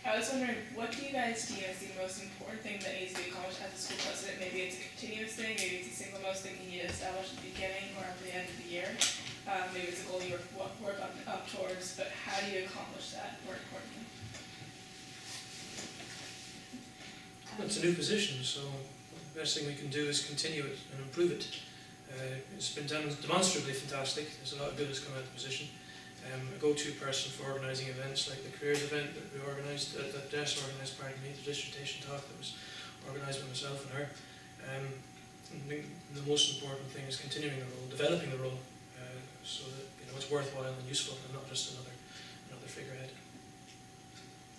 I was wondering, what do you guys deem as the most important thing that needs to be accomplished as a school president? Maybe it's a continuous thing, maybe it's the single most thing you need to establish at the beginning or at the end of the year. Maybe it's a goal you work up towards, but how do you accomplish that more importantly? Well, it's a new position, so the best thing we can do is continue it and improve it. It's been demonstrably fantastic. There's a lot of good that's come out of the position. A go-to person for organising events like the careers event that we organised, that Des organised, pardon me, the dissertation talk that was organised by myself and her. I think the most important thing is continuing the role, developing the role, so that it's worthwhile and useful and not just another figurehead.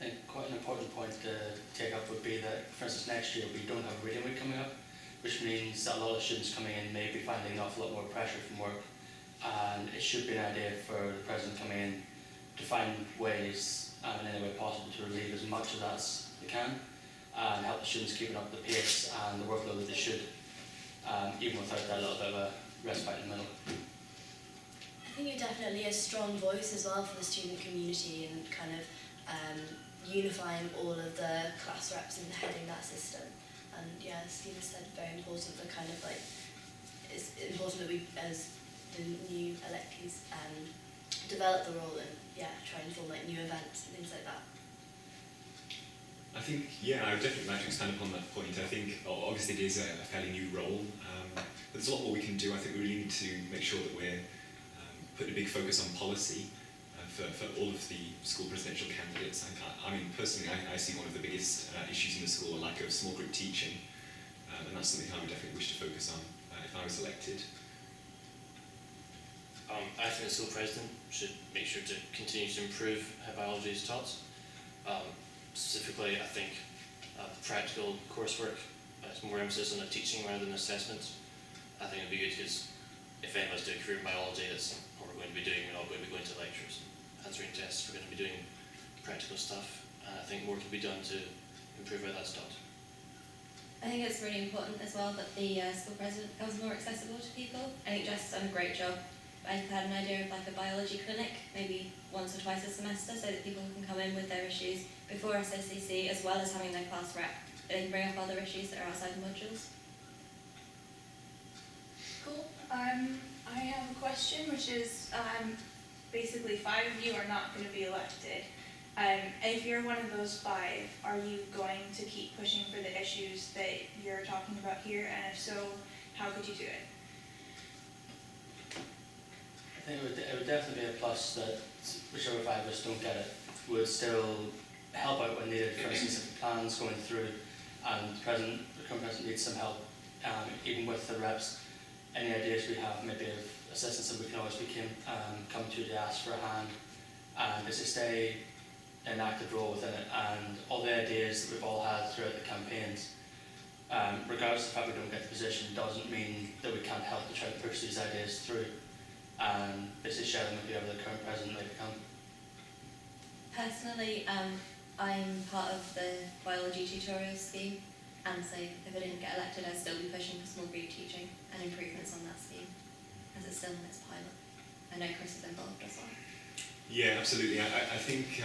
I think quite an important point to take up would be that, for instance, next year we don't have a reading week coming up, which means that a lot of students coming in may be finding an awful lot more pressure from work, and it should be an idea for the president coming in to find ways, in any way possible, to relieve as much of that as they can, and help the students keeping up the pace and the workload that they should, even without that little bit of a respite in the middle. I think you're definitely a strong voice as well for the student community and kind of unifying all of the class reps and heading that system. And yeah, as Stephen said, very important for kind of like, it's important that we, as the new electees, develop the role and try and form like new events and things like that. I think, I would definitely like to expand upon that point. I think obviously it is a fairly new role, but there's a lot more we can do. I think we really need to make sure that we're putting a big focus on policy for all of the school presidential candidates. I mean, personally, I see one of the biggest issues in the school, a lack of small group teaching, and that's something I would definitely wish to focus on if I was elected. I think the school president should make sure to continue to improve how biology is taught. Specifically, I think practical coursework, it's more emphasis on the teaching rather than assessment. I think it would be good because if any of us do a career in biology, that's what we're going to be doing. We're not going to be going to lectures, answering tests. We're going to be doing practical stuff. And I think more can be done to improve how that's taught. I think it's really important as well that the school president becomes more accessible to people. I think Jess has done a great job. I've had an idea of like a biology clinic, maybe once or twice a semester, so that people can come in with their issues before SOCC, as well as having their class rep. They can bring up other issues that are outside the modules. Cool. I have a question, which is basically 5 of you are not going to be elected. If you're one of those 5, are you going to keep pushing for the issues that you're talking about here? And if so, how could you do it? I think it would definitely be a plus that whichever 5 of us don't get it would still help out when needed. For instance, if the plan's going through and the current president needs some help, even with the reps, any ideas we have, maybe of assistance that we can always come to ask for a hand, and just to stay in an active role within it, and all the ideas that we've all had throughout the campaigns, regardless of the fact we don't get the position, doesn't mean that we can't help to try to push these ideas through and basically share them with whoever the current president may become. Personally, I'm part of the biology tutorial scheme, and so if I didn't get elected, I'd still be pushing for small group teaching and improvements on that scheme, as it's still in its pilot. I know Chris is involved as well. Yeah, absolutely. I think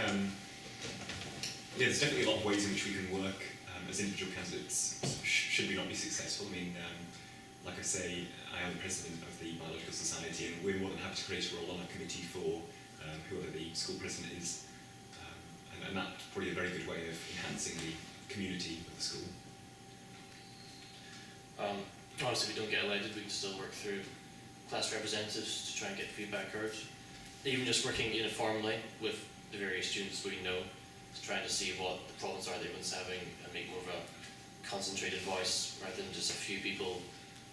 there's definitely a lot of ways in which we can work as individual candidates should we not be successful. I mean, like I say, I am the president of the Biological Society, and we're more than happy to create a role on that committee for whoever the school president is, and that's probably a very good way of enhancing the community of the school. Honestly, if we don't get elected, we can still work through class representatives to try and get feedback heard. Even just working uniformly with the various students we know, trying to see what the problems are that everyone's having and make more of a concentrated voice rather than just a few people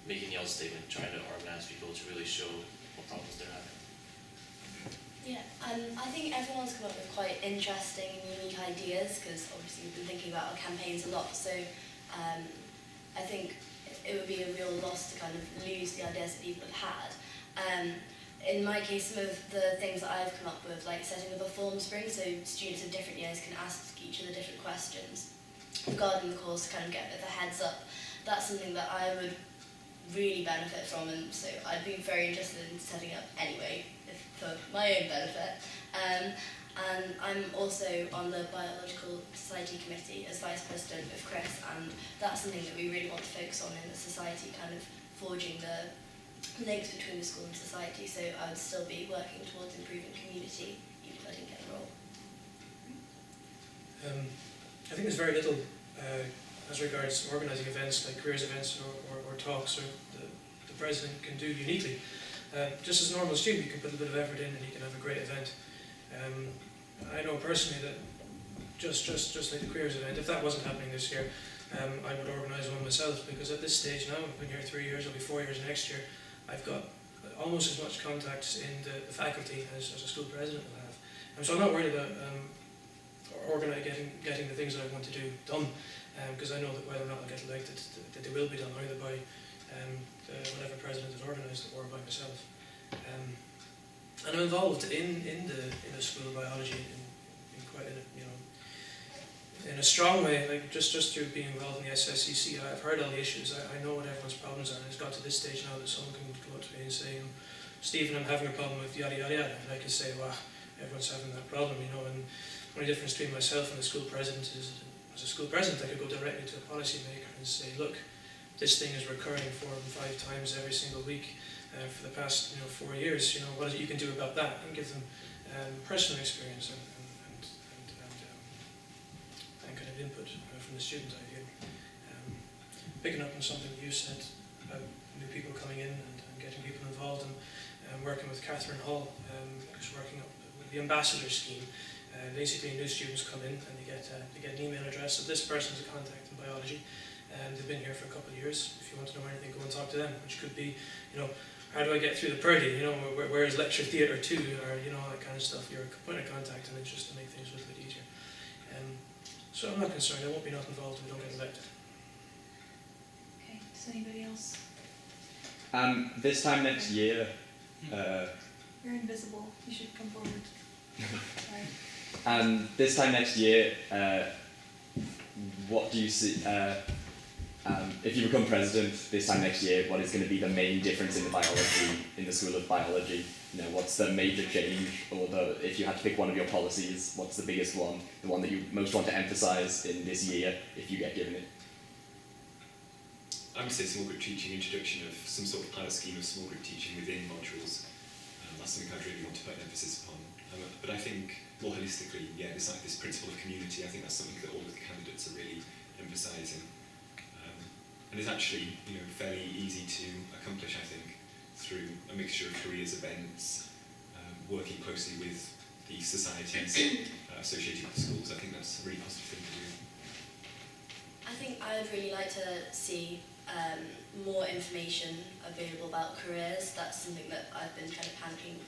making the odd statement, trying to organise people to really show what problems they're having. Yeah, I think everyone's come up with quite interesting and unique ideas, because obviously we've been thinking about our campaigns a lot, so I think it would be a real loss to kind of lose the ideas that people have had. In my case, some of the things that I've come up with, like setting up a form spring so students of different years can ask each other different questions regarding the course to kind of get a bit of a heads up, that's something that I would really benefit from, and so I'd be very interested in setting up anyway, for my own benefit. And I'm also on the Biological Society Committee as Vice President with Chris, and that's something that we really want to focus on in the society, kind of forging the links between the school and society. So I would still be working towards improving community, even if I didn't get a role. I think there's very little as regards organising events like careers events or talks or the president can do uniquely. Just as a normal student, you can put a bit of effort in and you can have a great event. I know personally that just like the careers event, if that wasn't happening this year, I would organise one myself, because at this stage now, I've been here 3 years, I'll be 4 years next year, I've got almost as much contacts in the faculty as a school president will have. So I'm not worried about getting the things that I want to do done, because I know that whether or not I get elected, that they will be done either by whatever president is organised or by myself. And I'm involved in the school of biology in quite in a strong way, like just through being involved in the SSCC. I've heard all the issues. I know what everyone's problems are, and it's got to this stage now that someone can come up to me and say, Stephen, I'm having a problem with yada yada yada, and I can say, well, everyone's having that problem, and the only difference between myself and the school president is, as a school president, I could go directly to a policy maker and say, look, this thing is recurring 4 and 5 times every single week for the past 4 years. What is it you can do about that? And give them personal experience and kind of input from the student idea. Picking up on something you said about new people coming in and getting people involved, and working with Catherine Hall, who's working up with the ambassador scheme. Basically, new students come in and they get an email address of this person's a contact in biology, and they've been here for a couple of years. If you want to know anything, go and talk to them, which could be, how do I get through the Purdy? Where is lecture theatre 2, or all that kind of stuff. You're a point of contact, and it's just to make things a little bit easier. So I'm not concerned. I won't be not involved if we don't get elected. Okay, does anybody else? This time next year, You're invisible. You should come forward. Sorry. this time next year, what do you see? If you become president this time next year, what is going to be the main difference in the School of Biology? What's the major change, or if you had to pick one of your policies, what's the biggest one, the one that you most want to emphasise in this year, if you get given it? I would say small group teaching, introduction of some sort of pilot scheme of small group teaching within modules. That's something I'd really want to put an emphasis upon. But I think more holistically, it's like this principle of community. I think that's something that all of the candidates are really emphasising. And it's actually fairly easy to accomplish, I think, through a mixture of careers events, working closely with the societies associated with the schools. I think that's a really positive thing to do. I think I would really like to see more information available about careers. That's something that I've been kind of panicking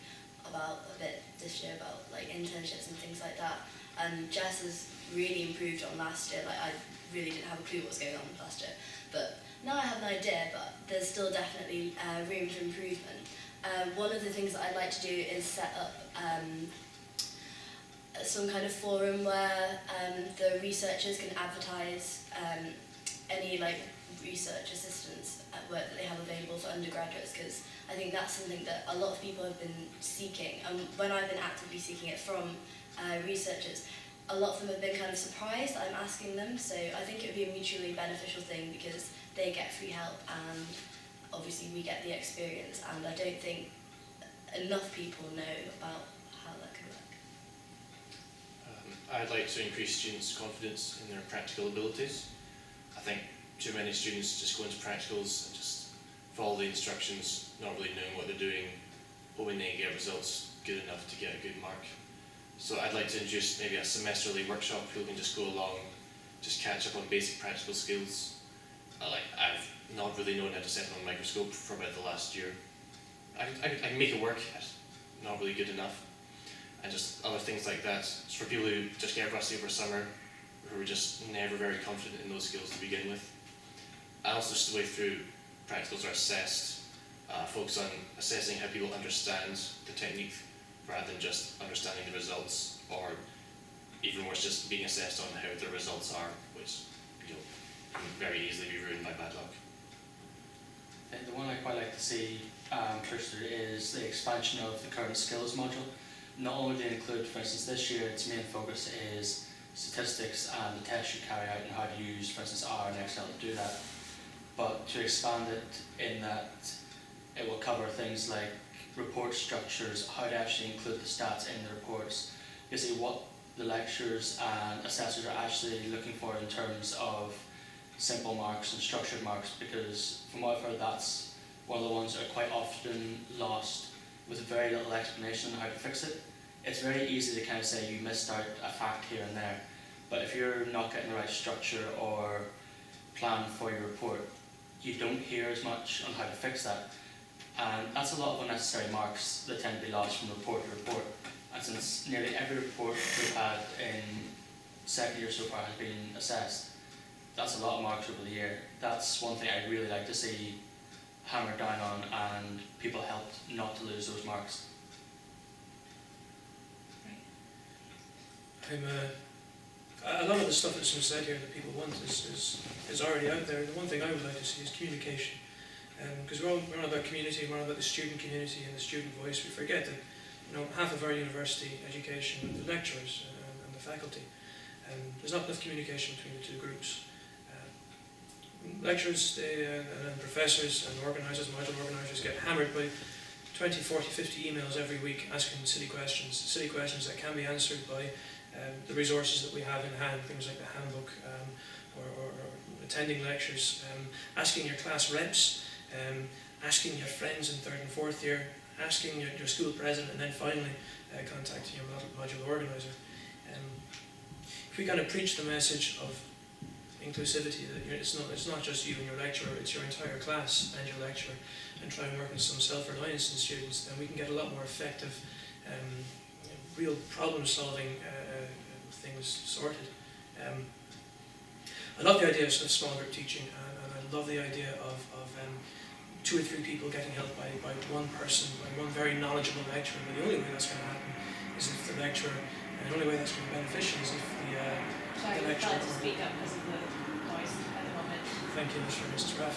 about a bit this year, about like internships and things like that. And Jess has really improved on last year. Like, I really didn't have a clue what was going on last year, but now I have an idea, but there's still definitely room for improvement. One of the things that I'd like to do is set up some kind of forum where the researchers can advertise any research assistance at work that they have available for undergraduates, because I think that's something that a lot of people have been seeking, and when I've been actively seeking it from researchers, a lot of them have been kind of surprised that I'm asking them. So I think it would be a mutually beneficial thing, because they get free help and obviously we get the experience, and I don't think enough people know about how that can work. I'd like to increase students' confidence in their practical abilities. I think too many students just go into practicals and just follow the instructions, not really knowing what they're doing, hoping they get results good enough to get a good mark. So I'd like to introduce maybe a semesterly workshop where people can just go along, just catch up on basic practical skills. I've not really known how to set up a microscope for about the last year. I can make it work, not really good enough. And just other things like that. It's for people who just get rusty over summer, who are just never very confident in those skills to begin with. And also just the way through practicals are assessed, focus on assessing how people understand the technique rather than just understanding the results, or even worse, just being assessed on how the results are, which can very easily be ruined by bad luck. The one I quite like to see pushed through is the expansion of the current skills module. not only do they include, for instance, this year its main focus is statistics and the tests you carry out and how to use, for instance, R and Excel to do that, but to expand it in that it will cover things like report structures, how to actually include the stats in the reports, basically what the lecturers and assessors are actually looking for in terms of simple marks and structured marks, because from what I've heard that's one of the ones that are quite often lost with very little explanation on how to fix it. It's very easy to kind of say you missed out a fact here and there, but if you're not getting the right structure or plan for your report, you don't hear as much on how to fix that. And that's a lot of unnecessary marks that tend to be lost from report to report. And since nearly every report we've had in second year so far has been assessed, that's a lot of marks over the year. That's one thing I'd really like to see hammered down on, and people helped not to lose those marks. A lot of the stuff that's been said here that people want is already out there. The one thing I would like to see is communication. Because we're on about community, we're on about the student community and the student voice. We forget that half of our university education, the lecturers and the faculty, there's not enough communication between the two groups. Lecturers and professors and organisers, module organisers get hammered by 20, 40, 50 emails every week asking silly questions that can be answered by the resources that we have in hand, things like the handbook or attending lectures, asking your class reps, asking your friends in third and fourth year, asking your school president, and then finally contacting your module organiser. If we kind of preach the message of inclusivity, that it's not just you and your lecturer, it's your entire class and your lecturer, and try and work on some self-reliance in students, then we can get a lot more effective, real problem-solving things sorted. I love the idea of small group teaching, and I love the idea of 2 or 3 people getting helped by one person, by one very knowledgeable lecturer. But the only way that's going to happen is if the lecturer, and the only way that's going to be beneficial is if Sorry, the you're lecturer... trying to speak up because of the noise at the moment. Thank you, Mrs. Raff.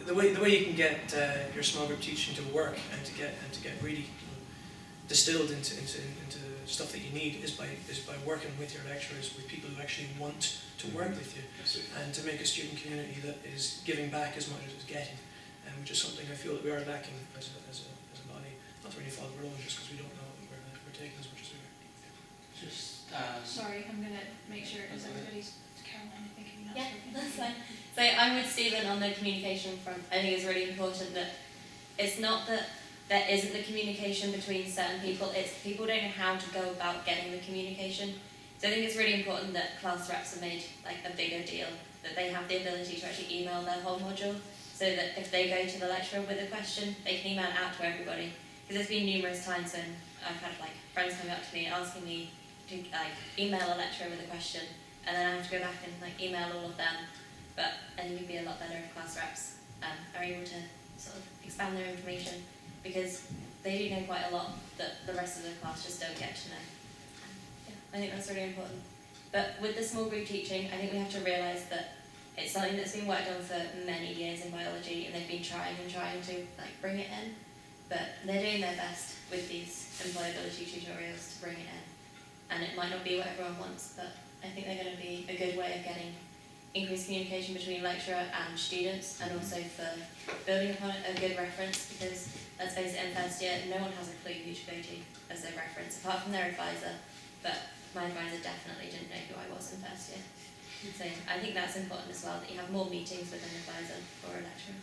The way you can get your small group teaching to work and to get really distilled into stuff that you need is by working with your lecturers, with people who actually want to work with you, and to make a student community that is giving back as much as it's getting, which is something I feel that we are lacking as a body. Not to really follow the rules, just because we don't know that we're taking as much as we are. Sorry, I'm going to make sure, is everybody's, Caroline, I think you're not Yeah, speaking. that's fine. So I'm with Stephen on the communication front. I think it's really important that it's not that there isn't the communication between certain people, it's people don't know how to go about getting the communication. So I think it's really important that class reps are made like a bigger deal, that they have the ability to actually email their whole module, so that if they go to the lecturer with a question, they can email it out to everybody. Because there's been numerous times when I've had like friends coming up to me asking me to like email a lecturer with a question, and then I have to go back and like email all of them. But I think it'd be a lot better if class reps are able to sort of expand their information, because they do know quite a lot that the rest of the class just don't get to know. Yeah, I think that's really important. But with the small group teaching, I think we have to realise that it's something that's been worked on for many years in biology, and they've been trying to like bring it in. But they're doing their best with these employability tutorials to bring it in. And it might not be what everyone wants, but I think they're going to be a good way of getting increased communication between lecturer and students, and also for building upon a good reference, because let's face it, in first year, no one has a clue who to go to as their reference, apart from their advisor. But my advisor definitely didn't know who I was in first year. So I think that's important as well, that you have more meetings with an advisor or a lecturer.